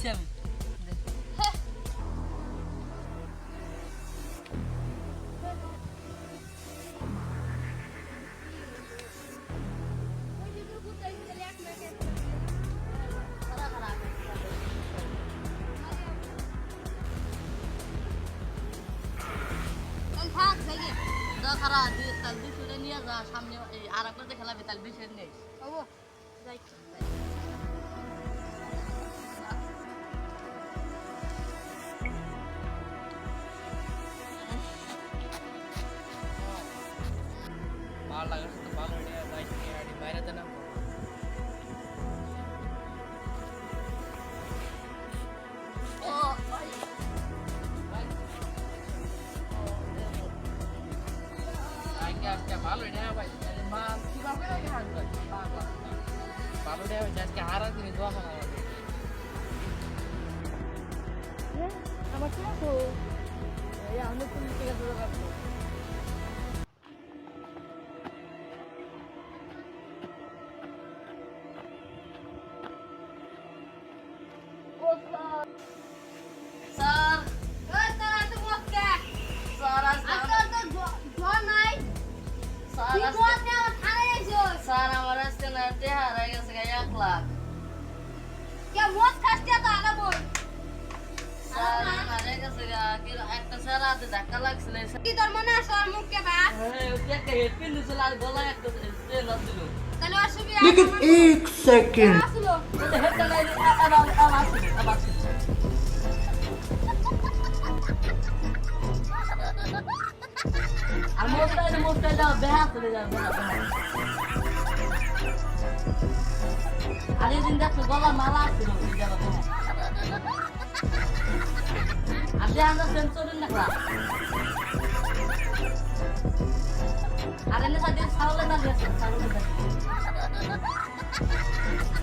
দিছি আমি খারা তাল দুশো নিয়ে যা সামনে আর একবার খেলাবে তাল বেশি নেই ভালো লাগাছে তো ভালো বাইক নিয়ে বাইরে দেন ভালো ভাই মা কিভাবে ভালো আজকে হারা দিন দোয়া করা আমার কি আছে এই আমি কোন থেকে ধরে রাখবো স্যার স্যার আমার আজকে না হারা গেছে 1 লাখ স্যার হারা গেছে একটা স্যার হাতে ধাক্কা লাগছিল একটা হেডপিন দিছিল আর গলায় একটা ট্রেন আসছিল लेकिन एक सेकंड হেডটা নাই আবার আর মোস্টাই দাও বেহা চলে যাবে আর এই দিন দেখো গলা মালা আসছিল আর যে আমরা সেন্সরের না আর এনে সাথে ছাগলের দাঁড়িয়ে আছে ছাগলের দাঁড়িয়ে